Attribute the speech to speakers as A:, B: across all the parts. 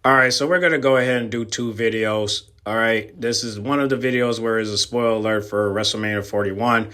A: All right, so we're going to go ahead and do two videos. All right, this is one of the videos where it's a spoiler alert for WrestleMania 41.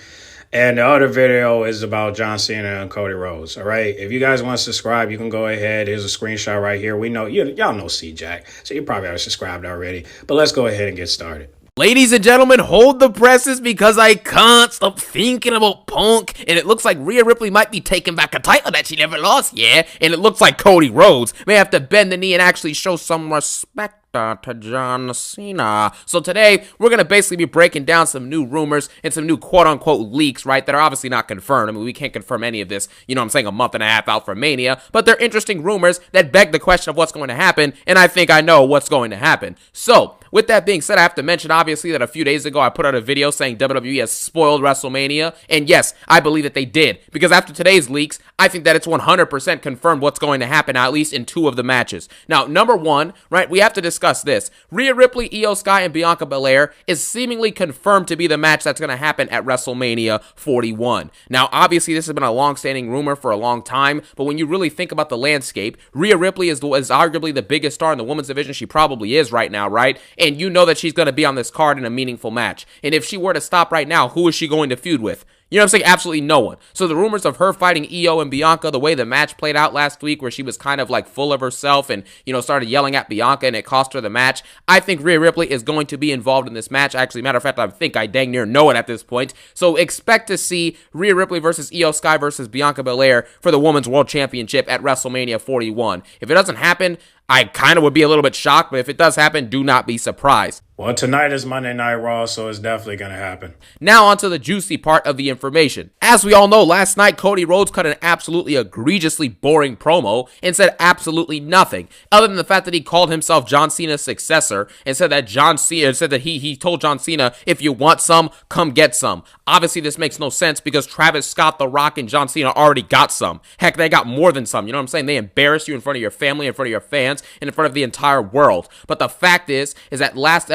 A: And the other video is about John Cena and Cody Rhodes. All right, if you guys want to subscribe, you can go ahead. Here's a screenshot right here. We know, y'all know CJAX, so you probably have subscribed already. But let's go ahead and get started.
B: Ladies and gentlemen, hold the presses because I can't stop thinking about Punk. And it looks like Rhea Ripley might be taking back a title that she never lost, yeah? And it looks like Cody Rhodes may have to bend the knee and actually show some respect to John Cena. So today, we're going to basically be breaking down some new rumors and some new quote-unquote leaks, right, that are obviously not confirmed. I mean, we can't confirm any of this, you know what I'm saying, a month and a half out from Mania, but they're interesting rumors that beg the question of what's going to happen, and I think I know what's going to happen. So, with that being said, I have to mention, obviously, that a few days ago, I put out a video saying WWE has spoiled WrestleMania, and yes, I believe that they did, because after today's leaks, I think that it's 100% confirmed what's going to happen, at least in 2 of the matches. Now, number 1, right, we have to discuss this. Rhea Ripley, Io Sky, and Bianca Belair is seemingly confirmed to be the match that's going to happen at WrestleMania 41. Now, obviously, this has been a long-standing rumor for a long time, but when you really think about the landscape, Rhea Ripley is arguably the biggest star in the women's division. She probably is right now, right? And you know that she's going to be on this card in a meaningful match. And if she were to stop right now, who is she going to feud with? You know what I'm saying? Absolutely no one. So the rumors of her fighting Io and Bianca, the way the match played out last week where she was kind of like full of herself and, you know, started yelling at Bianca and it cost her the match. I think Rhea Ripley is going to be involved in this match. Actually, matter of fact, I think I dang near know it at this point. So expect to see Rhea Ripley versus Io Sky versus Bianca Belair for the Women's World Championship at WrestleMania 41. If it doesn't happen, I kind of would be a little bit shocked, but if it does happen, do not be surprised.
A: Well, tonight is Monday Night Raw, so it's definitely going to happen.
B: Now onto the juicy part of the information. As we all know, last night Cody Rhodes cut an absolutely egregiously boring promo and said absolutely nothing, other than the fact that he called himself John Cena's successor and said that he told John Cena, if you want some, come get some. Obviously, this makes no sense because Travis Scott, The Rock, and John Cena already got some. Heck, they got more than some. You know what I'm saying? They embarrassed you in front of your family, in front of your fans, and in front of the entire world. But the fact is that last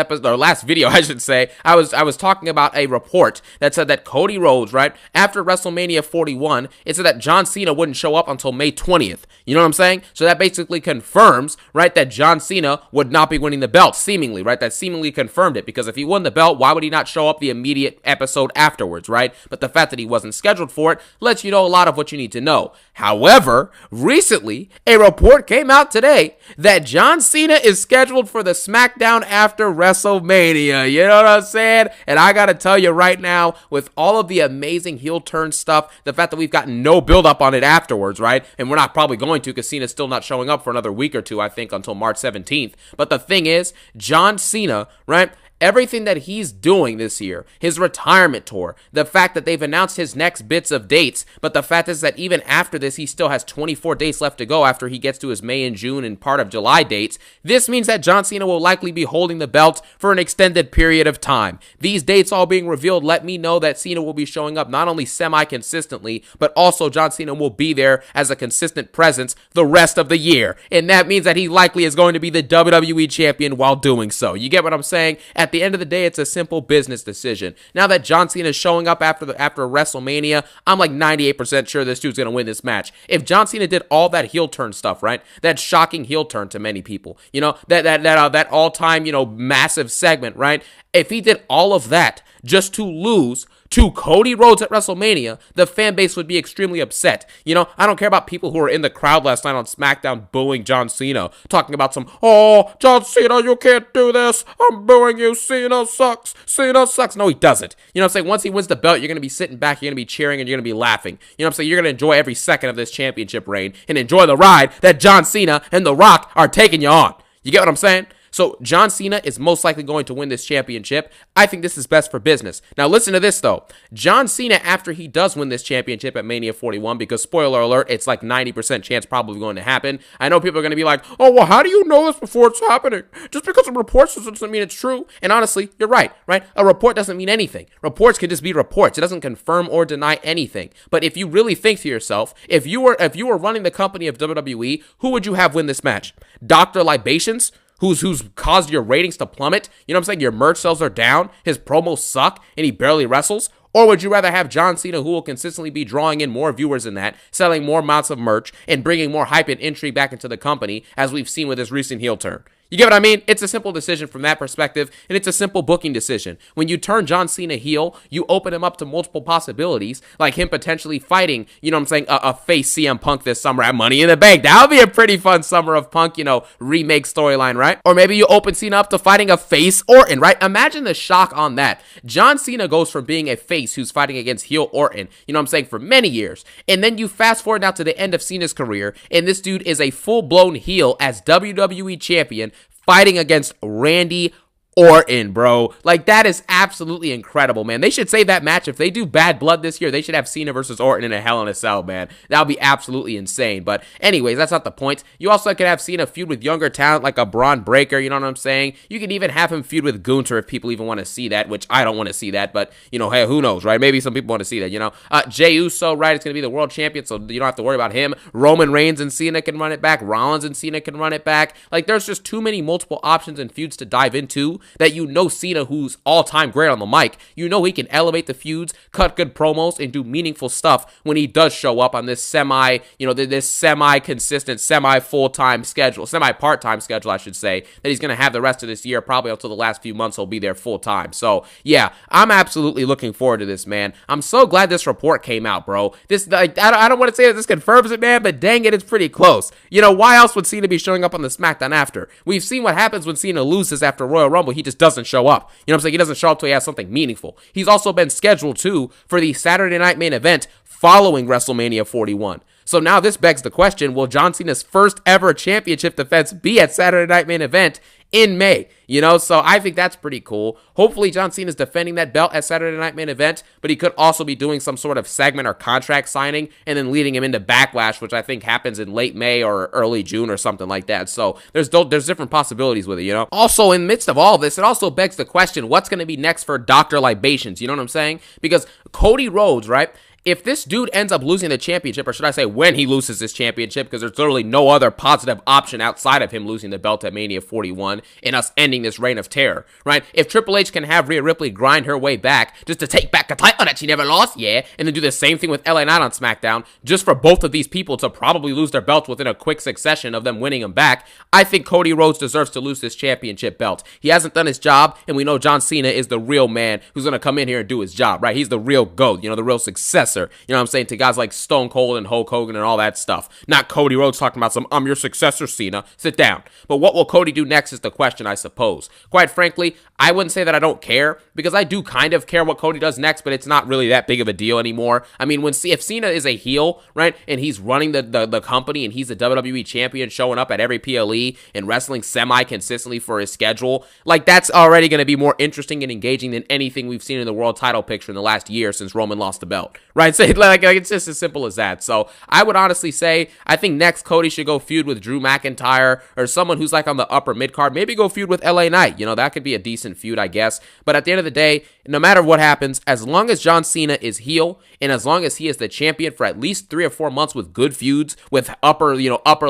B: video, I should say, I was talking about a report that said that Cody Rhodes, right, after WrestleMania 41, it said that John Cena wouldn't show up until May 20th. You know what I'm saying? So that basically confirms, right, that John Cena would not be winning the belt, seemingly, right? That seemingly confirmed it, because if he won the belt, why would he not show up the immediate episode afterwards, right? But the fact that he wasn't scheduled for it lets you know a lot of what you need to know. However, recently, a report came out today that John Cena is scheduled for the SmackDown after WrestleMania. You know what I'm saying? And I gotta tell you right now, with all of the amazing heel turn stuff, the fact that we've gotten no build up on it afterwards, right? And we're not probably going to, because Cena's still not showing up for another week or two, I think, until March 17th. But the thing is, John Cena, right? Everything that he's doing this year, his retirement tour, the fact that they've announced his next bits of dates, but the fact is that even after this, he still has 24 dates left to go after he gets to his May and June and part of July dates. This means that John Cena will likely be holding the belt for an extended period of time. These dates all being revealed let me know that Cena will be showing up not only semi-consistently, but also John Cena will be there as a consistent presence the rest of the year. And that means that he likely is going to be the WWE champion while doing so. You get what I'm saying? At the end of the day, it's a simple business decision. Now that John Cena is showing up after WrestleMania, I'm like 98% sure this dude's gonna win this match. If John Cena did all that heel turn stuff, right? That shocking heel turn to many people, you know, that all-time, you know, massive segment, right? If he did all of that just to lose to Cody Rhodes at WrestleMania, the fan base would be extremely upset. You know, I don't care about people who were in the crowd last night on SmackDown booing John Cena, talking about oh, John Cena, you can't do this, I'm booing you, Cena sucks. No, he doesn't. You know what I'm saying? Once he wins the belt, you're going to be sitting back, you're going to be cheering, and you're going to be laughing. You know what I'm saying? You're going to enjoy every second of this championship reign and enjoy the ride that John Cena and The Rock are taking you on. You get what I'm saying? So John Cena is most likely going to win this championship. I think this is best for business. Now listen to this though. John Cena, after he does win this championship at Mania 41, because spoiler alert, it's like 90% chance probably going to happen. I know people are going to be like, oh, well, how do you know this before it's happening? Just because of reports doesn't mean it's true. And honestly, you're right? A report doesn't mean anything. Reports can just be reports. It doesn't confirm or deny anything. But if you really think to yourself, if you were running the company of WWE, who would you have win this match? Dr. Libations? Who's caused your ratings to plummet? You know what I'm saying? Your merch sales are down, his promos suck, and he barely wrestles? Or would you rather have John Cena, who will consistently be drawing in more viewers than that, selling more amounts of merch, and bringing more hype and intrigue back into the company, as we've seen with his recent heel turn? You get what I mean? It's a simple decision from that perspective, and it's a simple booking decision. When you turn John Cena heel, you open him up to multiple possibilities, like him potentially fighting, you know what I'm saying, a face CM Punk this summer at Money in the Bank. That would be a pretty fun summer of Punk, you know, remake storyline, right? Or maybe you open Cena up to fighting a face Orton, right? Imagine the shock on that. John Cena goes from being a face who's fighting against heel Orton, you know what I'm saying, for many years, and then you fast forward now to the end of Cena's career, and this dude is a full-blown heel as WWE champion, fighting against Randy Orton, bro. Like, that is absolutely incredible, man. They should save that match. If they do Bad Blood this year, they should have Cena versus Orton in a Hell in a Cell, man. That would be absolutely insane. But anyways, that's not the point. You also could have Cena feud with younger talent like a Braun Breaker, you know what I'm saying? You could even have him feud with Gunther if people even want to see that, which I don't want to see that, but, you know, hey, who knows, right? Maybe some people want to see that, you know? Jey Uso, right, it's going to be the world champion, so you don't have to worry about him. Roman Reigns and Cena can run it back. Rollins and Cena can run it back. Like, there's just too many multiple options and feuds to dive into that, you know, Cena, who's all-time great on the mic, you know he can elevate the feuds, cut good promos, and do meaningful stuff when he does show up on this this semi-consistent, semi-full-time schedule, semi-part-time schedule, I should say, that he's going to have the rest of this year. Probably until the last few months he'll be there full-time. So, yeah, I'm absolutely looking forward to this, man. I'm so glad this report came out, bro. This, like, I don't want to say that this confirms it, man, but dang it, it's pretty close. You know, why else would Cena be showing up on the SmackDown after? We've seen what happens when Cena loses after Royal Rumble. He just doesn't show up. You know what I'm saying? He doesn't show up till he has something meaningful. He's also been scheduled, too, for the Saturday Night Main Event following WrestleMania 41. So now this begs the question, will John Cena's first ever championship defense be at Saturday Night Main Event in May? You know, so I think that's pretty cool. Hopefully John Cena's defending that belt at Saturday Night Main Event, but he could also be doing some sort of segment or contract signing and then leading him into Backlash, which I think happens in late May or early June or something like that. So there's different possibilities with it, you know? Also, in the midst of all this, it also begs the question, what's going to be next for Dr. Libations? You know what I'm saying? Because Cody Rhodes, right? If this dude ends up losing the championship, or should I say when he loses this championship, because there's literally no other positive option outside of him losing the belt at Mania 41 and us ending this reign of terror, right? If Triple H can have Rhea Ripley grind her way back just to take back a title that she never lost, yeah, and then do the same thing with LA Knight on SmackDown, just for both of these people to probably lose their belts within a quick succession of them winning them back, I think Cody Rhodes deserves to lose this championship belt. He hasn't done his job, and we know John Cena is the real man who's going to come in here and do his job, right? He's the real GOAT, you know, the real successor. You know what I'm saying, to guys like Stone Cold and Hulk Hogan and all that stuff. Not Cody Rhodes talking about some, I'm your successor, Cena. Sit down. But what will Cody do next is the question, I suppose. Quite frankly, I wouldn't say that I don't care, because I do kind of care what Cody does next, but it's not really that big of a deal anymore. I mean, if Cena is a heel, right, and he's running the company, and he's the WWE champion, showing up at every PLE and wrestling semi-consistently for his schedule, like, that's already going to be more interesting and engaging than anything we've seen in the world title picture in the last year since Roman lost the belt, right? So, like it's just as simple as that. So I would honestly say, I think next Cody should go feud with Drew McIntyre or someone who's like on the upper mid card. Maybe go feud with LA Knight. You know, that could be a decent feud, I guess. But at the end of the day, no matter what happens, as long as John Cena is heel and as long as he is the champion for at least 3 or 4 months with good feuds with upper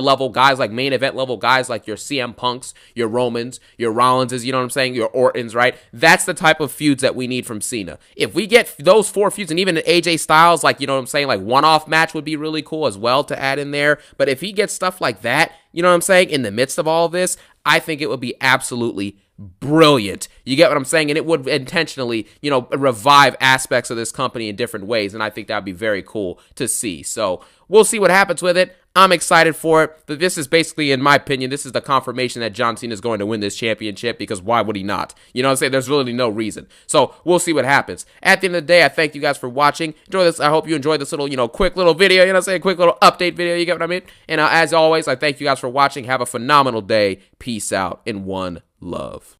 B: level guys, like main event level guys like your CM Punks, your Romans, your Rollinses, you know what I'm saying, your Ortons, right? That's the type of feuds that we need from Cena. If we get those 4 feuds, and even an AJ Styles, like, you know what I'm saying, like one-off match would be really cool as well to add in there. But if he gets stuff like that, you know what I'm saying, in the midst of all of this, I think it would be absolutely brilliant. You get what I'm saying? And it would intentionally, you know, revive aspects of this company in different ways. And I think that would be very cool to see. So we'll see what happens with it. I'm excited for it. But this is basically, in my opinion, this is the confirmation that John Cena is going to win this championship, because why would he not? You know what I'm saying? There's really no reason. So we'll see what happens. At the end of the day, I thank you guys for watching. Enjoy this. I hope you enjoyed this little, you know, quick little video. You know what I'm saying? Quick little update video. You get what I mean? And as always, I thank you guys for watching. Have a phenomenal day. Peace out and one love.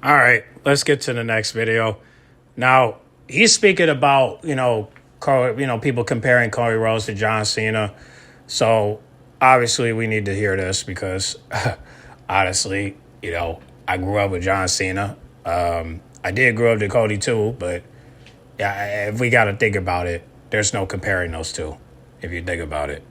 A: All right, let's get to the next video. Now, he's speaking about, people comparing Cody Rhodes to John Cena. So, obviously, we need to hear this because, honestly, I grew up with John Cena. I did grow up to Cody, too, but yeah, if we got to think about it, there's no comparing those two, if you think about it.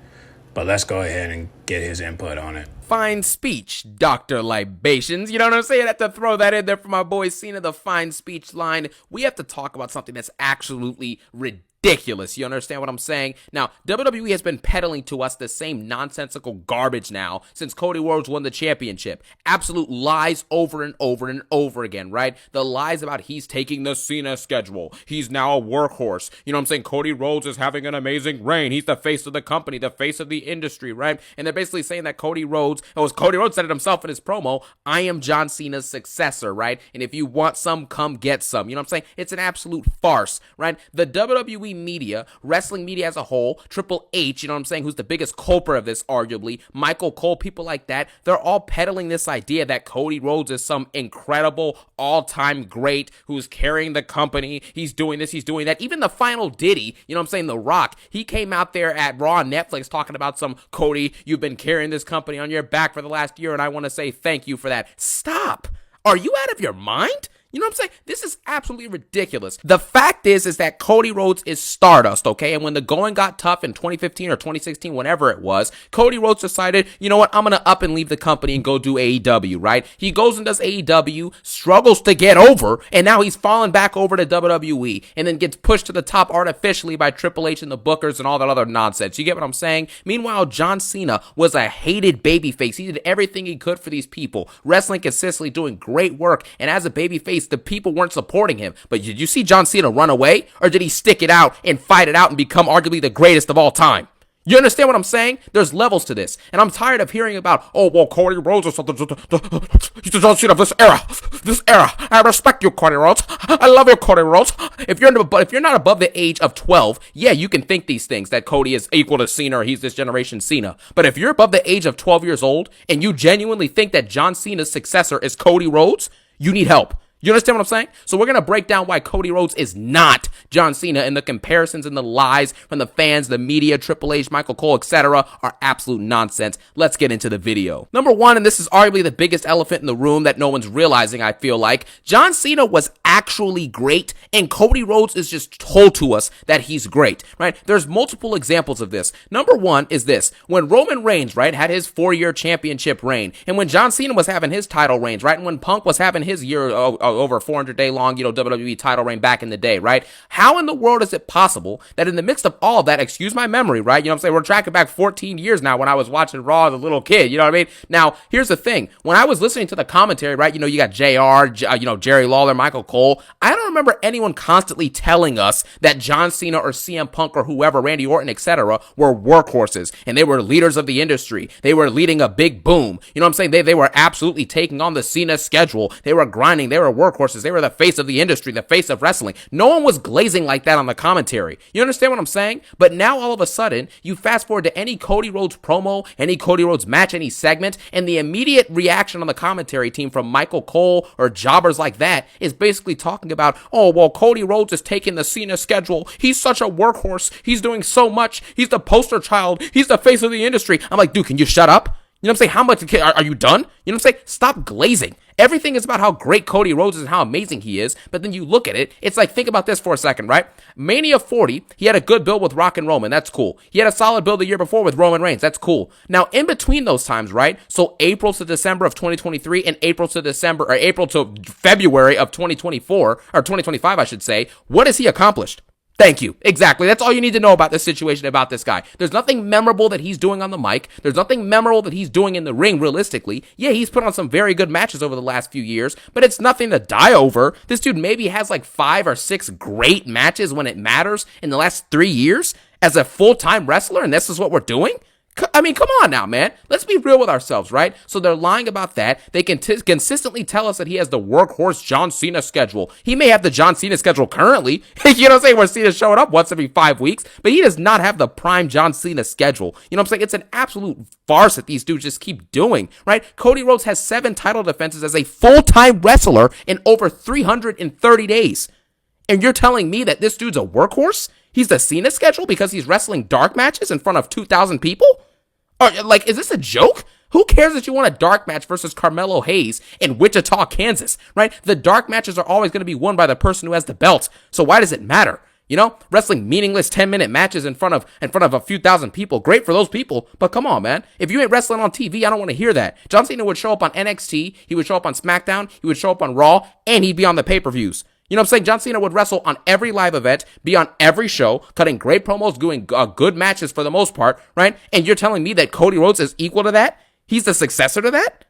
A: But let's go ahead and get his input on it.
B: Fine speech, Dr. Libations. You know what I'm saying? I have to throw that in there for my boy Cena, the fine speech line. We have to talk about something that's absolutely ridiculous. You understand what I'm saying? Now, WWE has been peddling to us the same nonsensical garbage now since Cody Rhodes won the championship. Absolute lies over and over and over again, right? The lies about he's taking the Cena schedule. He's now a workhorse. You know what I'm saying? Cody Rhodes is having an amazing reign. He's the face of the company, the face of the industry, right? And they're basically saying that Cody Rhodes said it himself in his promo, I am John Cena's successor, right? And if you want some, come get some. You know what I'm saying? It's an absolute farce, right? The WWE media, wrestling media as a whole, Triple H, you know what I'm saying, who's the biggest culprit of this, arguably, Michael Cole, people like that, they're all peddling this idea that Cody Rhodes is some incredible all-time great who's carrying the company. He's doing this, he's doing that. Even the final Diddy, you know what I'm saying, The Rock, he came out there at Raw on Netflix talking about some, Cody, you've been carrying this company on your back for the last year, and I want to say thank you for that. Stop. Are you out of your mind? You know what I'm saying? This is absolutely ridiculous. The fact is that Cody Rhodes is stardust, okay? And when the going got tough in 2015 or 2016, whenever it was, Cody Rhodes decided, you know what, I'm going to up and leave the company and go do AEW, right? He goes and does AEW, struggles to get over, and now he's fallen back over to WWE, and then gets pushed to the top artificially by Triple H and the Bookers and all that other nonsense. You get what I'm saying? Meanwhile, John Cena was a hated babyface. He did everything he could for these people, wrestling consistently, doing great work, and as a babyface, the people weren't supporting him. But did you see John Cena run away? Or did he stick it out and fight it out and become arguably the greatest of all time? You understand what I'm saying? There's levels to this. And I'm tired of hearing about, oh, well, Cody Rhodes or something. He's the John Cena of this era. This era. I respect you, Cody Rhodes. I love you, Cody Rhodes. If you're not above the age of 12, yeah, you can think these things, that Cody is equal to Cena or he's this generation Cena. But if you're above the age of 12 years old and you genuinely think that John Cena's successor is Cody Rhodes, you need help. You understand what I'm saying? So we're going to break down why Cody Rhodes is not John Cena, and the comparisons and the lies from the fans, the media, Triple H, Michael Cole, etc. are absolute nonsense. Let's get into the video. Number one, and this is arguably the biggest elephant in the room that no one's realizing, I feel like, John Cena was actually great, and Cody Rhodes is just told to us that he's great, right? There's multiple examples of this. Number one is this. When Roman Reigns, right, had his 4-year championship reign, and when John Cena was having his title reigns, right, and when Punk was having his year over 400-day long, WWE title reign back in the day, right? How in the world is it possible that in the midst of all of that, excuse my memory, right? You know what I'm saying? We're tracking back 14 years now when I was watching Raw as a little kid, you know what I mean? Now, here's the thing. When I was listening to the commentary, right, you got JR, Jerry Lawler, Michael Cole, I don't remember anyone constantly telling us that John Cena or CM Punk or whoever, Randy Orton, etc., were workhorses, and they were leaders of the industry. They were leading a big boom. You know what I'm saying? They were absolutely taking on the Cena schedule. They were grinding. They were workhorses. They were the face of the industry, the face of wrestling. No one was glazing like that on the commentary. You understand what I'm saying? But now all of a sudden, you fast forward to any Cody Rhodes promo, any Cody Rhodes match, any segment, and the immediate reaction on the commentary team from Michael Cole or jobbers like that is basically talking about, oh, well, Cody Rhodes is taking the Cena schedule. He's such a workhorse. He's doing so much. He's the poster child. He's the face of the industry. I'm like, dude, can you shut up? You know what I'm saying? How much are you done? You know what I'm saying? Stop glazing. Everything is about how great Cody Rhodes is and how amazing he is, but then you look at it, it's like, think about this for a second, right? Mania 40, he had a good build with Rock and Roman, that's cool. He had a solid build the year before with Roman Reigns, that's cool. Now, in between those times, right? So April to December of 2023 and April to February of 2024, or 2025, I should say, what has he accomplished? Thank you. Exactly. That's all you need to know about this situation, about this guy. There's nothing memorable that he's doing on the mic. There's nothing memorable that he's doing in the ring, realistically. Yeah, he's put on some very good matches over the last few years, but it's nothing to die over. This dude maybe has like 5 or 6 great matches when it matters in the last 3 years as a full-time wrestler, and this is what we're doing? I mean, come on now, man. Let's be real with ourselves, right? So they're lying about that. They can consistently tell us that he has the workhorse John Cena schedule. He may have the John Cena schedule currently. You know what I'm saying? Where Cena's showing up once every 5 weeks. But he does not have the prime John Cena schedule. You know what I'm saying? It's an absolute farce that these dudes just keep doing, right? Cody Rhodes has 7 title defenses as a full-time wrestler in over 330 days. And you're telling me that this dude's a workhorse? He's the Cena schedule because he's wrestling dark matches in front of 2,000 people? Or, like, is this a joke? Who cares that you want a dark match versus Carmelo Hayes in Wichita, Kansas, right? The dark matches are always going to be won by the person who has the belt. So why does it matter? You know, wrestling meaningless 10-minute matches in front of a few thousand people. Great for those people, but come on, man. If you ain't wrestling on TV, I don't want to hear that. John Cena would show up on NXT, he would show up on SmackDown, he would show up on Raw, and he'd be on the pay-per-views. You know what I'm saying? John Cena would wrestle on every live event, be on every show, cutting great promos, doing good matches for the most part, right? And you're telling me that Cody Rhodes is equal to that? He's the successor to that?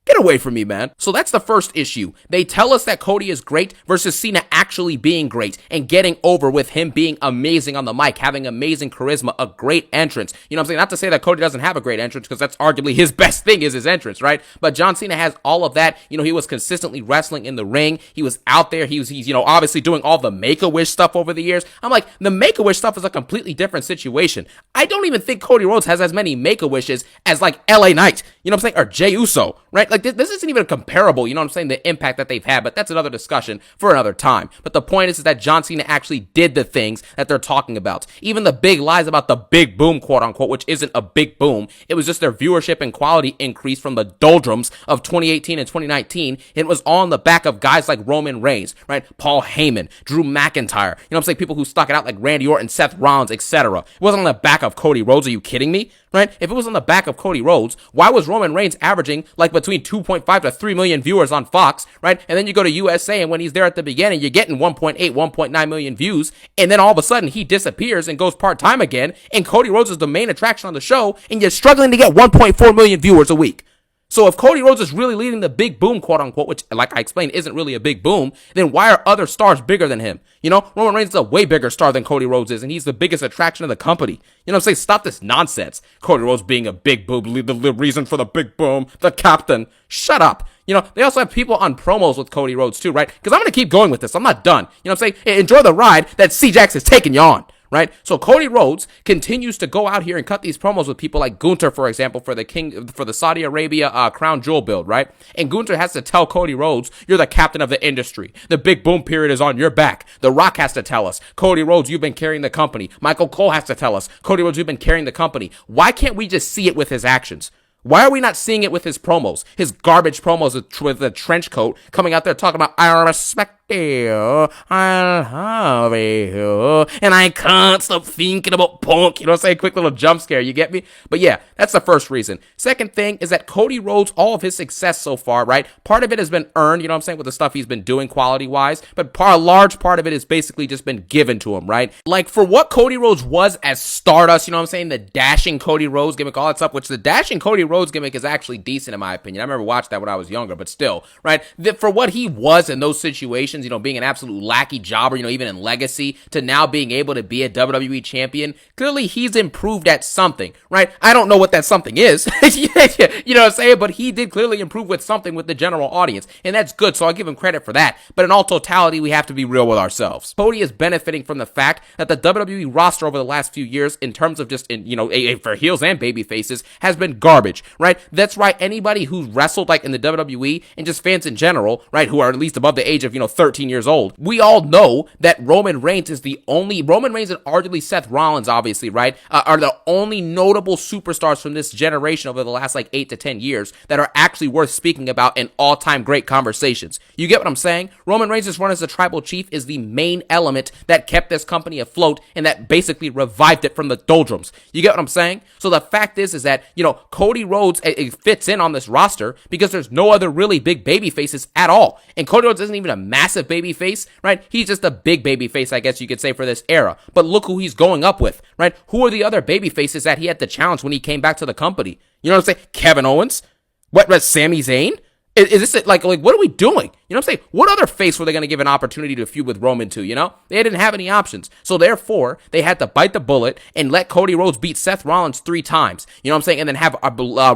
B: Get away from me, man. So that's the first issue. They tell us that Cody is great versus Cena actually being great and getting over with him being amazing on the mic, having amazing charisma, a great entrance. You know what I'm saying? Not to say that Cody doesn't have a great entrance, because that's arguably his best thing is his entrance, right? But John Cena has all of that. You know, he was consistently wrestling in the ring. He was out there. He's you know, obviously doing all the Make-A-Wish stuff over the years. I'm like, the Make-A-Wish stuff is a completely different situation. I don't even think Cody Rhodes has as many Make-A-Wishes as like LA Knight, you know what I'm saying? Or Jey Uso, right? Like this isn't even comparable, you know what I'm saying, the impact that they've had, but that's another discussion for another time. But the point is that John Cena actually did the things that they're talking about. Even the big lies about the big boom, quote unquote, which isn't a big boom, it was just their viewership and quality increase from the doldrums of 2018 and 2019. It was all on the back of guys like Roman Reigns, right? Paul Heyman, Drew McIntyre, you know what I'm saying, people who stuck it out like Randy Orton, Seth Rollins, etc. It wasn't on the back of Cody Rhodes. Are you kidding me? Right? If it was on the back of Cody Rhodes, why was Roman Reigns averaging like between 2.5 to 3 million viewers on Fox, right? And then you go to USA, and when he's there at the beginning, you're getting 1.8, 1.9 million views, and then all of a sudden he disappears and goes part-time again, and Cody Rhodes is the main attraction on the show, and you're struggling to get 1.4 million viewers a week. So if Cody Rhodes is really leading the big boom, quote unquote, which, like I explained, isn't really a big boom, then why are other stars bigger than him? You know, Roman Reigns is a way bigger star than Cody Rhodes is, and he's the biggest attraction of the company. You know what I'm saying? Stop this nonsense. Cody Rhodes being a big boom, the reason for the big boom, the captain. Shut up. You know, they also have people on promos with Cody Rhodes too, right? Because I'm going to keep going with this. I'm not done. You know what I'm saying? Enjoy the ride that CJAX is taking you on. Right? So Cody Rhodes continues to go out here and cut these promos with people like Gunther, for example, for the Saudi Arabia Crown Jewel build, right? And Gunther has to tell Cody Rhodes, you're the captain of the industry. The big boom period is on your back. The Rock has to tell us, Cody Rhodes, you've been carrying the company. Michael Cole has to tell us, Cody Rhodes, you've been carrying the company. Why can't we just see it with his actions? Why are we not seeing it with his promos? His garbage promos with the trench coat coming out there talking about, I respect you, I love you, and I can't stop thinking about Punk. You know what I'm saying? Quick little jump scare, you get me? But yeah, that's the first reason. Second thing is that Cody Rhodes, all of his success so far, right? Part of it has been earned, you know what I'm saying, with the stuff he's been doing quality-wise, but a large part of it has basically just been given to him, right? Like, for what Cody Rhodes was as Stardust, you know what I'm saying, the dashing Cody Rhodes gimmick, all that stuff, which the dashing Cody Rhodes gimmick is actually decent in my opinion. I remember watching that when I was younger, but still, right? For what he was in those situations, you know, being an absolute lackey jobber, you know, even in Legacy, to now being able to be a WWE champion, clearly he's improved at something, right? I don't know what that something is, you know what I'm saying, but he did clearly improve with something with the general audience, and that's good, so I'll give him credit for that. But in all totality, we have to be real with ourselves. Cody is benefiting from the fact that the WWE roster over the last few years, in terms of just, you know, for heels and baby faces, has been garbage, right? That's right. Anybody who's wrestled like in the WWE, and just fans in general, right, who are at least above the age of, you know, 13 years old, we all know that Roman Reigns and arguably Seth Rollins, obviously, right, are the only notable superstars from this generation over the last like 8 to 10 years that are actually worth speaking about in all-time great conversations. You get what I'm saying? Roman Reigns' run as a tribal chief is the main element that kept this company afloat and that basically revived it from the doldrums. You get what I'm saying? So the fact is that, you know, Cody Rhodes, it fits in on this roster because there's no other really big baby faces at all. And Cody Rhodes isn't even a massive baby face, right? He's just a big baby face, I guess you could say, for this era. But look who he's going up with, right? Who are the other baby faces that he had to challenge when he came back to the company? You know what I'm saying? Kevin Owens? What, Sami Zayn? Is this like what are we doing? You know what I'm saying? What other face were they going to give an opportunity to feud with Roman to, you know? They didn't have any options. So therefore, they had to bite the bullet and let Cody Rhodes beat Seth Rollins 3 times. You know what I'm saying? And then have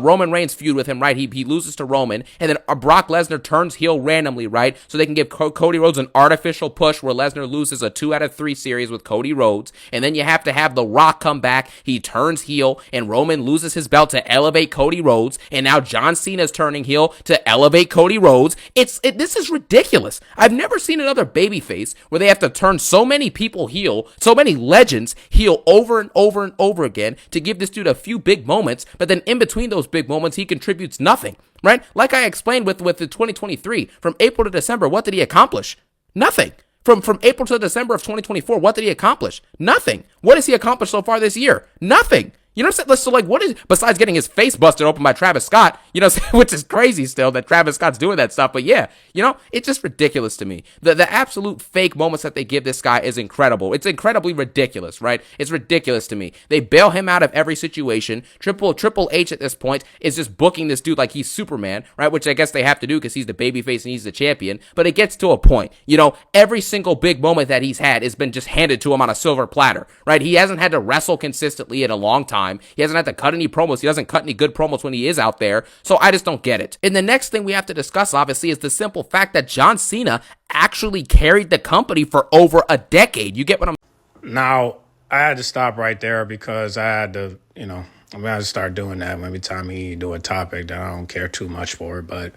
B: Roman Reigns feud with him, right? He loses to Roman. And then Brock Lesnar turns heel randomly, right? So they can give Cody Rhodes an artificial push where Lesnar loses a 2 out of 3 series with Cody Rhodes. And then you have to have The Rock come back. He turns heel and Roman loses his belt to elevate Cody Rhodes. And now John Cena's turning heel to elevate Cody Rhodes. This is ridiculous. I've never seen another babyface where they have to turn so many people heel, so many legends heel over and over and over again to give this dude a few big moments, but then in between those big moments, he contributes nothing, right? Like I explained with the 2023, from April to December, what did he accomplish? Nothing. From April to December of 2024, what did he accomplish? Nothing. What has he accomplished so far this year? Nothing. You know what I'm saying? So, like, what is, besides getting his face busted open by Travis Scott, you know what I'm saying? Which is crazy still that Travis Scott's doing that stuff. But yeah, you know, it's just ridiculous to me. The absolute fake moments that they give this guy is incredible. It's incredibly ridiculous, right? It's ridiculous to me. They bail him out of every situation. Triple H at this point is just booking this dude like he's Superman, right? Which I guess they have to do because he's the babyface and he's the champion. But it gets to a point, you know, every single big moment that he's had has been just handed to him on a silver platter, right? He hasn't had to wrestle consistently in a long time. He hasn't had to cut any promos. He doesn't cut any good promos when he is out there. So I just don't get it. And the next thing we have to discuss, obviously, is the simple fact that John Cena actually carried the company for over a decade. You get what I'm...
A: Now, I had to stop right there because I had to, you know, I'm going to start doing that every time he do a topic that I don't care too much for. But,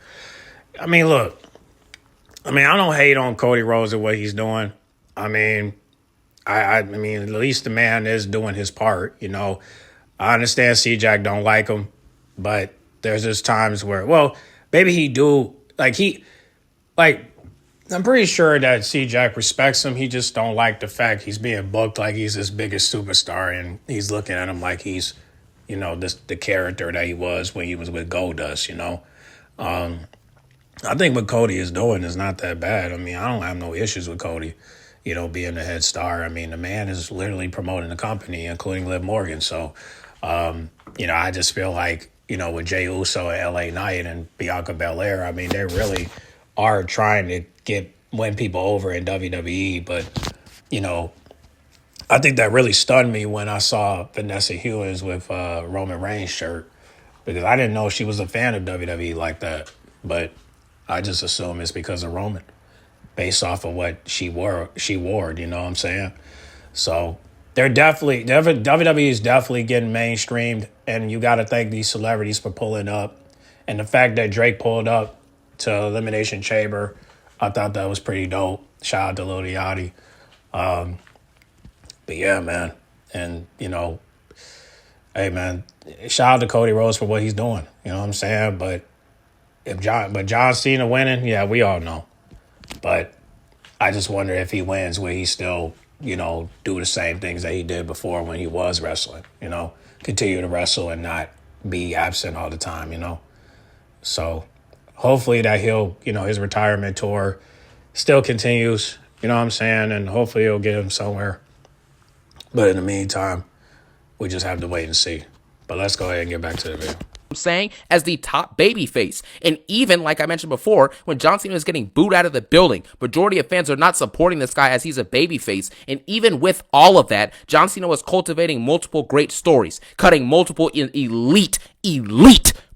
A: I mean, look, I don't hate on Cody Rhodes and what he's doing. I mean, I mean, at least the man is doing his part, you know. I understand CJAC don't like him, but there's just times where, well, maybe he do, I'm pretty sure that CJAC respects him. He just don't like the fact he's being booked like he's his biggest superstar, and he's looking at him like he's, you know, the character that he was when he was with Goldust, you know. I think what Cody is doing is not that bad. I mean, I don't have no issues with Cody, you know, being the head star. I mean, the man is literally promoting the company, including Liv Morgan. So, you know, I just feel like, you know, with Jey Uso and LA Knight and Bianca Belair, I mean, they really are trying to win people over in WWE. But, you know, I think that really stunned me when I saw Vanessa Hewins with Roman Reigns shirt, because I didn't know she was a fan of WWE like that. But I just assume it's because of Roman, based off of what she wore, you know what I'm saying? So WWE is definitely getting mainstreamed, and you got to thank these celebrities for pulling up. And the fact that Drake pulled up to Elimination Chamber, I thought that was pretty dope. Shout out to Lil Yachty. But yeah, man. And, you know, hey, man, shout out to Cody Rhodes for what he's doing. You know what I'm saying? But John Cena winning, yeah, we all know. But I just wonder if he wins, will he still, you know, do the same things that he did before when he was wrestling, you know, continue to wrestle and not be absent all the time, you know. So hopefully that he'll, you know, his retirement tour still continues, you know what I'm saying, and hopefully he'll get him somewhere. But in the meantime, we just have to wait and see. But let's go ahead and get back to the video.
B: Saying as the top babyface. And even, like I mentioned before, when John Cena is getting booed out of the building, majority of fans are not supporting this guy as he's a babyface. And even with all of that, John Cena was cultivating multiple great stories, cutting multiple elite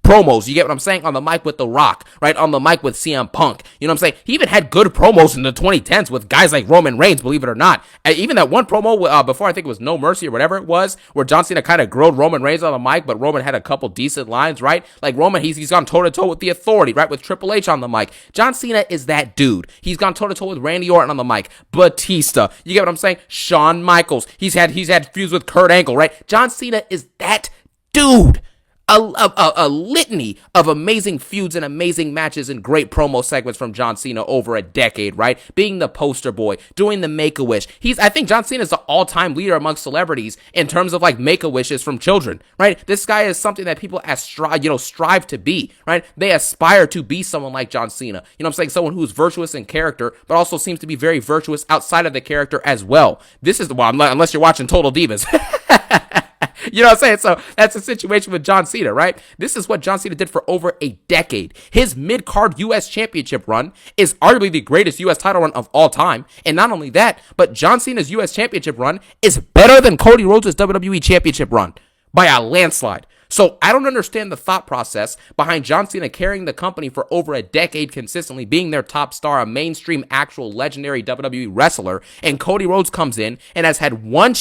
B: promos. You get what I'm saying? On the mic with The Rock, right? On the mic with CM Punk. You know what I'm saying? He even had good promos in the 2010s with guys like Roman Reigns, believe it or not. Even that one promo before, I think it was No Mercy or whatever it was, where John Cena kind of grilled Roman Reigns on the mic, but Roman had a couple decent lines, right? Like Roman, he's gone toe-to-toe with the Authority, right? With Triple H on the mic. John Cena is that dude. He's gone toe-to-toe with Randy Orton on the mic. Batista. You get what I'm saying? Shawn Michaels. He's had feuds with Kurt Angle, right? John Cena is that dude. A litany of amazing feuds and amazing matches and great promo segments from John Cena over a decade, right? Being the poster boy, doing the Make-A-Wish. I think John Cena is the all-time leader amongst celebrities in terms of like Make-A-Wishes from children, right? This guy is something that people strive to be, right? They aspire to be someone like John Cena. You know what I'm saying? Someone who's virtuous in character, but also seems to be very virtuous outside of the character as well. This is the one, unless you're watching Total Divas. You know what I'm saying? So that's the situation with John Cena, right? This is what John Cena did for over a decade. His mid-card U.S. Championship run is arguably the greatest U.S. title run of all time. And not only that, but John Cena's U.S. Championship run is better than Cody Rhodes' WWE Championship run by a landslide. So I don't understand the thought process behind John Cena carrying the company for over a decade consistently, being their top star, a mainstream, actual legendary WWE wrestler, and Cody Rhodes comes in and has had one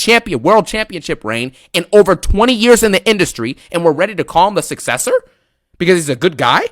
B: world championship reign in over 20 years in the industry, and we're ready to call him the successor because he's a good guy?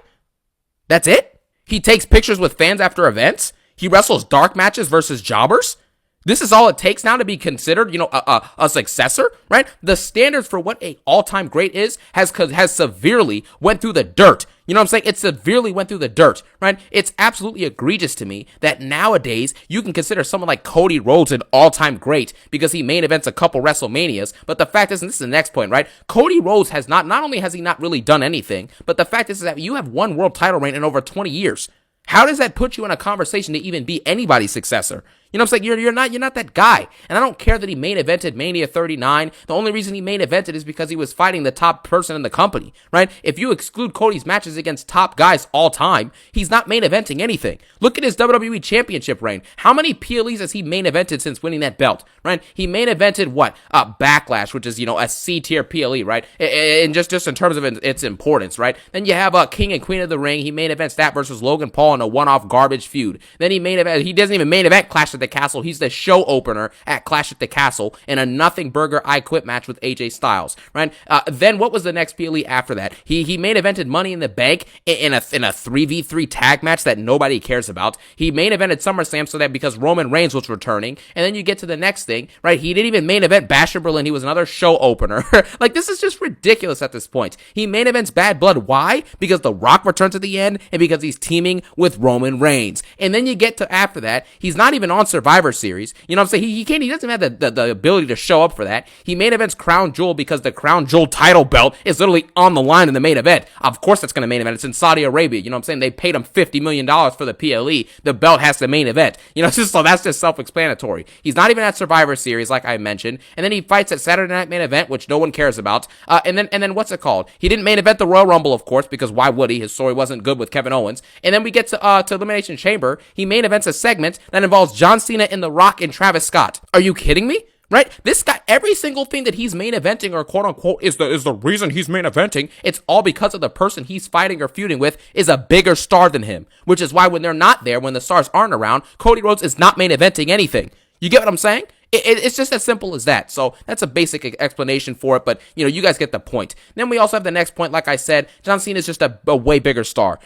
B: That's it? He takes pictures with fans after events? He wrestles dark matches versus jobbers? This is all it takes now to be considered, you know, a successor, right? The standards for what a all-time great is has severely went through the dirt. You know what I'm saying? It severely went through the dirt, right? It's absolutely egregious to me that nowadays you can consider someone like Cody Rhodes an all-time great because he main events a couple WrestleManias. But the fact is, and this is the next point, right? Cody Rhodes has not only has he not really done anything, but the fact is that you have one world title reign in over 20 years. How does that put you in a conversation to even be anybody's successor? You know what I'm saying? You're not that guy. And I don't care that he main evented Mania 39. The only reason he main evented is because he was fighting the top person in the company, right? If you exclude Cody's matches against top guys all time, he's not main eventing anything. Look at his WWE Championship reign. How many PLEs has he main evented since winning that belt, right? He main evented what? Backlash, which is, a C tier PLE, right? And just in terms of its importance, right? Then you have King and Queen of the Ring. He main events that versus Logan Paul in a one-off garbage feud. Then he doesn't even main event Clash at the Castle. He's the show opener at Clash at the Castle in a nothing burger I Quit match with AJ Styles, right? Then what was the next PLE after that? He main evented Money in the Bank in a 3v3 tag match that nobody cares about. He main evented SummerSlam so that because Roman Reigns was returning, and then you get to the next thing, right? He didn't even main event Bash in Berlin. He was another show opener. Like, this is just ridiculous at this point. He main events Bad Blood. Why? Because The Rock returns at the end, and because he's teaming with Roman Reigns. And then you get to after that, he's not even on Survivor Series. You know what I'm saying? He doesn't have the ability to show up for that. He main events Crown Jewel because the Crown Jewel title belt is literally on the line in the main event. Of course that's going to main event. It's in Saudi Arabia. You know what I'm saying? They paid him $50 million for the PLE. The belt has to main event. So that's just self-explanatory. He's not even at Survivor Series, like I mentioned. And then he fights at Saturday Night Main Event, which no one cares about. And then what's it called? He didn't main event the Royal Rumble, of course, because why would he? His story wasn't good with Kevin Owens. And then we get to Elimination Chamber. He main events a segment that involves John Cena and The Rock and Travis Scott. Are you kidding me? Right? This guy, every single thing that he's main eventing or quote unquote is the reason he's main eventing, it's all because of the person he's fighting or feuding with is a bigger star than him. Which is why when they're not there, when the stars aren't around, Cody Rhodes is not main eventing anything. You get what I'm saying? It's just as simple as that. So that's a basic explanation for it, but you guys get the point. Then we also have the next point. Like I said, John Cena is just a way bigger star.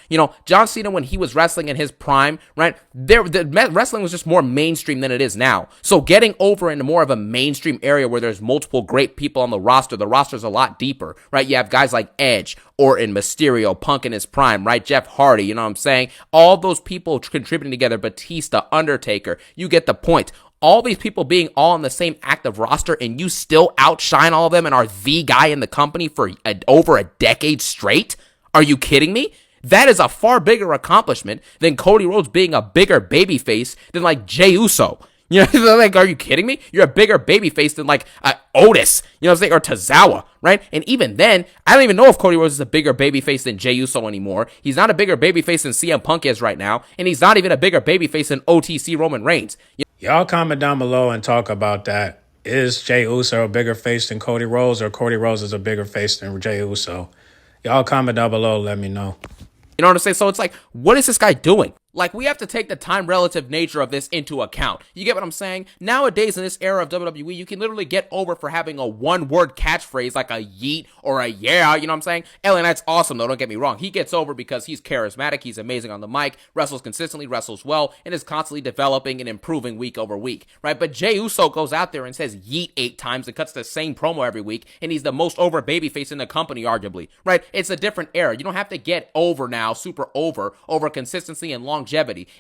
B: John Cena, when he was wrestling in his prime, right, the wrestling was just more mainstream than it is now. So getting over into more of a mainstream area where there's multiple great people on the roster's a lot deeper, right? You have guys like Edge, Orton, Mysterio, Punk in his prime, right? Jeff Hardy, you know what I'm saying? All those people contributing together, Batista, Undertaker, you get the point. All these people being all on the same active roster and you still outshine all of them and are the guy in the company for over a decade straight? Are you kidding me? That is a far bigger accomplishment than Cody Rhodes being a bigger babyface than like Jey Uso. Like, are you kidding me? You're a bigger babyface than like Otis, you know what I'm saying, or Tozawa, right? And even then, I don't even know if Cody Rhodes is a bigger babyface than Jey Uso anymore. He's not a bigger babyface than CM Punk is right now, and he's not even a bigger babyface than OTC Roman Reigns.
A: Y'all comment down below and talk about that. Is Jey Uso a bigger face than Cody Rhodes, or Cody Rhodes is a bigger face than Jey Uso? Y'all comment down below, let me know.
B: You know what I'm saying? So it's like, what is this guy doing? Like, we have to take the time relative nature of this into account. You get what I'm saying? Nowadays, in this era of WWE, you can literally get over for having a one-word catchphrase like a yeet or a yeah, you know what I'm saying? LA Knight's awesome, though, don't get me wrong. He gets over because he's charismatic, he's amazing on the mic, wrestles consistently, wrestles well, and is constantly developing and improving week over week, right? But Jey Uso goes out there and says yeet 8 times and cuts the same promo every week, and he's the most over babyface in the company, arguably, right? It's a different era. You don't have to get over now, super over consistency and longevity.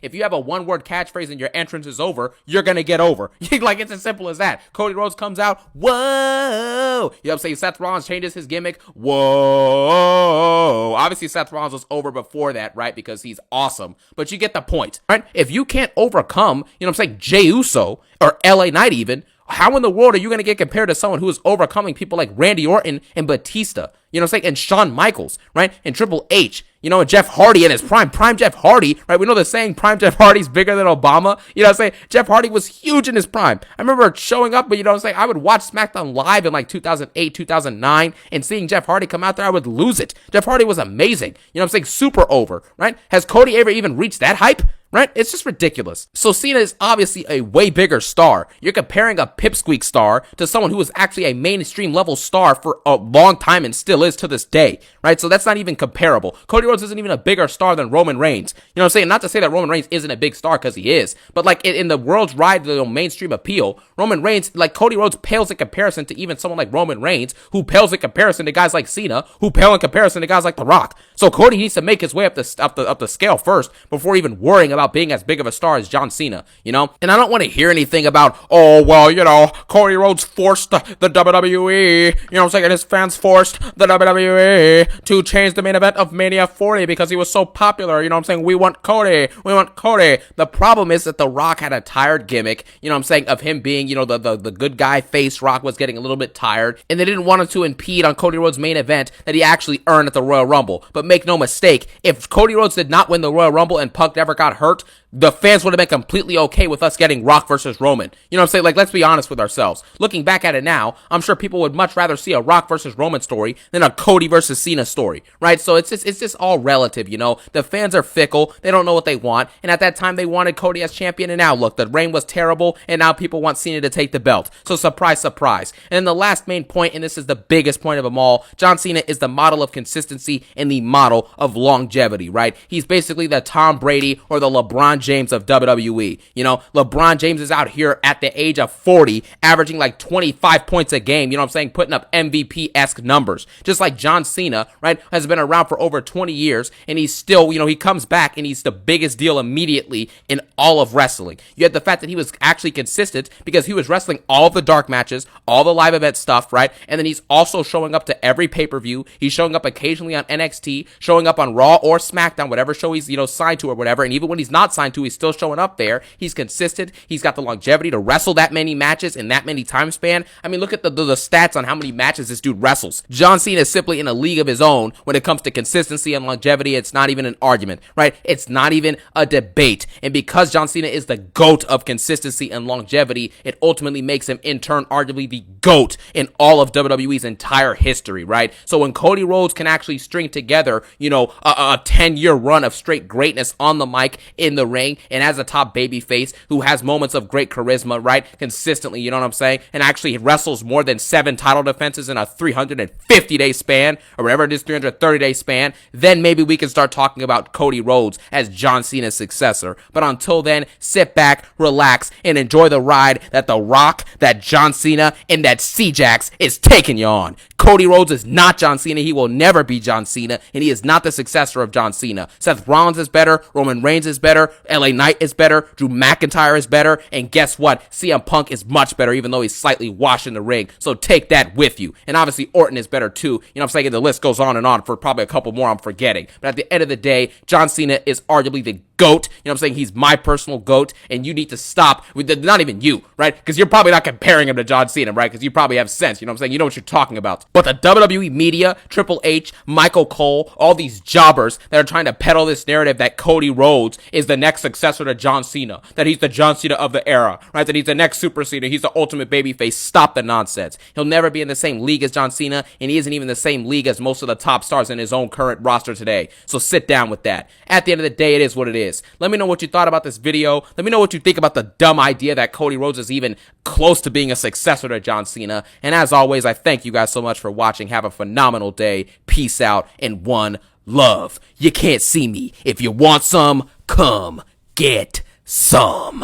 B: If you have a one-word catchphrase and your entrance is over, you're gonna get over. Like, it's as simple as that. Cody Rhodes comes out, whoa! You know what I'm saying? Seth Rollins changes his gimmick, whoa! Obviously, Seth Rollins was over before that, right? Because he's awesome. But you get the point, right? If you can't overcome, you know what I'm saying, Jey Uso, or LA Knight even, how in the world are you going to get compared to someone who is overcoming people like Randy Orton and Batista, you know what I'm saying, and Shawn Michaels, right, and Triple H, and Jeff Hardy in his prime Jeff Hardy, right, we know the saying, prime Jeff Hardy's bigger than Obama, you know what I'm saying, Jeff Hardy was huge in his prime. I remember showing up, but you know what I'm saying, I would watch SmackDown Live in like 2008, 2009, and seeing Jeff Hardy come out there, I would lose it. Jeff Hardy was amazing, you know what I'm saying, super over, right? Has Cody ever even reached that hype? right? It's just ridiculous. So Cena is obviously a way bigger star. You're comparing a pipsqueak star to someone who was actually a mainstream level star for a long time and still is to this day, right? So that's not even comparable. Cody Rhodes isn't even a bigger star than Roman Reigns. You know what I'm saying? Not to say that Roman Reigns isn't a big star, because he is, but like in the world's ride to mainstream appeal, Roman Reigns, like Cody Rhodes pales in comparison to even someone like Roman Reigns, who pales in comparison to guys like Cena, who pale in comparison to guys like The Rock. So Cody needs to make his way up the scale first before even worrying about being as big of a star as John Cena, you know? And I don't want to hear anything about, oh, well, you know, Cody Rhodes forced the WWE, you know what I'm saying, and his fans forced the WWE to change the main event of Mania 40 because he was so popular, you know what I'm saying? We want Cody. The problem is that The Rock had a tired gimmick, you know what I'm saying, of him being, you know, the good guy face. Rock was getting a little bit tired, and they didn't want him to impede on Cody Rhodes' main event that he actually earned at the Royal Rumble. But make no mistake, if Cody Rhodes did not win the Royal Rumble and Punk never got hurt, the fans would have been completely okay with us getting Rock versus Roman. You know what I'm saying? Like, let's be honest with ourselves. Looking back at it now, I'm sure people would much rather see a Rock versus Roman story than a Cody versus Cena story, right? So it's just all relative, you know? The fans are fickle. They don't know what they want. And at that time, they wanted Cody as champion. And now, look, the reign was terrible. And now people want Cena to take the belt. So surprise, surprise. And then the last main point, and this is the biggest point of them all, John Cena is the model of consistency and the model of longevity, right? He's basically the Tom Brady or the LeBron James of WWE. You know, LeBron James is out here at the age of 40, averaging like 25 points a game, you know what I'm saying, putting up MVP-esque numbers. Just like John Cena, right, has been around for over 20 years, and he's still, you know, he comes back and he's the biggest deal immediately in all of wrestling. You had the fact that he was actually consistent because he was wrestling all of the dark matches, all the live event stuff, right, and then he's also showing up to every pay-per-view. He's showing up occasionally on NXT, showing up on Raw or SmackDown, whatever show he's, you know, signed to or whatever, and even when he's not signed to, he's still showing up there. He's consistent. He's got the longevity to wrestle that many matches in that many time span. I mean, look at the stats on how many matches this dude wrestles. John Cena is simply in a league of his own when it comes to consistency and longevity. It's not even an argument, right? It's not even a debate. And because John Cena is the GOAT of consistency and longevity, it ultimately makes him, in turn, arguably the GOAT in all of WWE's entire history, right? So when Cody Rhodes can actually string together, you know, a 10-year run of straight greatness on the mic, in the ring, and as a top babyface who has moments of great charisma, right, consistently, you know what I'm saying, and actually wrestles more than 7 title defenses in a 350-day span, or whatever it is, 330-day span, then maybe we can start talking about Cody Rhodes as John Cena's successor. But until then, sit back, relax, and enjoy the ride that The Rock, that John Cena, and that CJAX is taking you on. Cody Rhodes is not John Cena. He will never be John Cena, and he is not the successor of John Cena. Seth Rollins is better. Roman Reigns is better. LA Knight is better. Drew McIntyre is better. And guess what? CM Punk is much better, even though he's slightly washed in the ring. So take that with you. And obviously, Orton is better too. You know what I'm saying? The list goes on and on for probably a couple more I'm forgetting. But at the end of the day, John Cena is arguably the GOAT. You know what I'm saying? He's my personal GOAT, and you need to stop with the, not even you, right? Because you're probably not comparing him to John Cena, right? Because you probably have sense, you know what I'm saying? You know what you're talking about. But the WWE media, Triple H, Michael Cole, all these jobbers that are trying to peddle this narrative that Cody Rhodes is the next successor to John Cena, that he's the John Cena of the era, right? That he's the next Super Cena, he's the ultimate babyface. Stop the nonsense. He'll never be in the same league as John Cena, and he isn't even in the same league as most of the top stars in his own current roster today. So sit down with that. At the end of the day, it is what it is. Let me know what you thought about this video. Let me know what you think about the dumb idea that Cody Rhodes is even close to being a successor to John Cena. And as always, I thank you guys so much for watching. Have a phenomenal day. Peace out and one love. You can't see me. If you want some, come get some.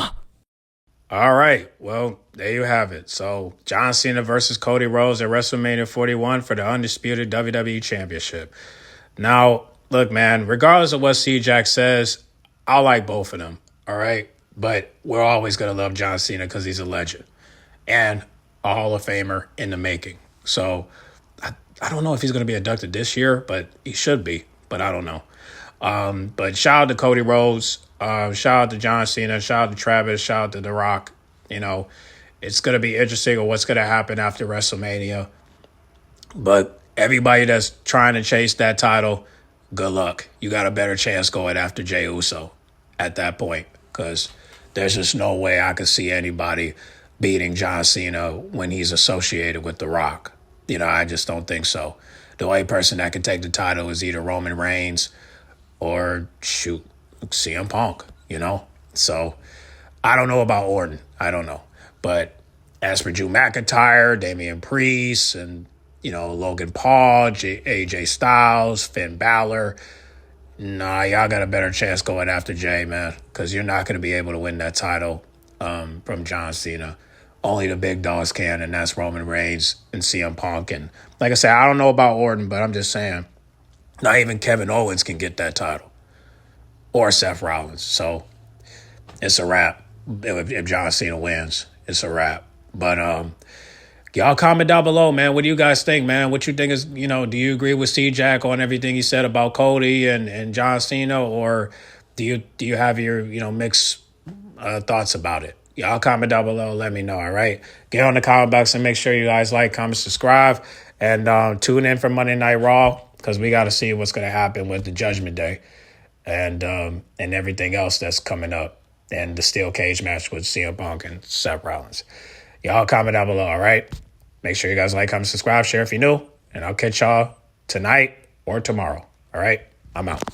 A: All right. Well, there you have it. So John Cena versus Cody Rhodes at WrestleMania 41 for the undisputed WWE Championship. Now, look, man, regardless of what CJAX says, I like both of them, all right? But we're always going to love John Cena because he's a legend and a Hall of Famer in the making. So I don't know if he's going to be inducted this year, but he should be, but I don't know. But shout out to Cody Rhodes. Shout out to John Cena. Shout out to Travis. Shout out to The Rock. You know, it's going to be interesting on what's going to happen after WrestleMania. But everybody that's trying to chase that title, good luck. You got a better chance going after Jey Uso at that point, because there's just no way I could see anybody beating John Cena when he's associated with The Rock. You know, I just don't think so. The only person that can take the title is either Roman Reigns or, shoot, CM Punk. you know? So I don't know about Orton. I don't know. But as for Drew McIntyre, Damian Priest, and, Logan Paul, AJ Styles, Finn Balor, nah, y'all got a better chance going after Jay, man, because you're not going to be able to win that title from John Cena. Only the big dogs can, and that's Roman Reigns and CM Punk. And like I said, I don't know about Orton, but I'm just saying, not even Kevin Owens can get that title, or Seth Rollins. So it's a wrap. If John Cena wins, it's a wrap. But y'all comment down below, man. What do you guys think, man? What you think is, do you agree with CJAX on everything he said about Cody and John Cena, or do you have your mixed thoughts about it? Y'all comment down below. Let me know. All right. Get on the comment box and make sure you guys like, comment, subscribe, and tune in for Monday Night Raw, because we got to see what's going to happen with the Judgment Day and everything else that's coming up, and the steel cage match with CM Punk and Seth Rollins. Y'all comment down below, all right? Make sure you guys like, comment, subscribe, share if you're new, and I'll catch y'all tonight or tomorrow, all right? I'm out.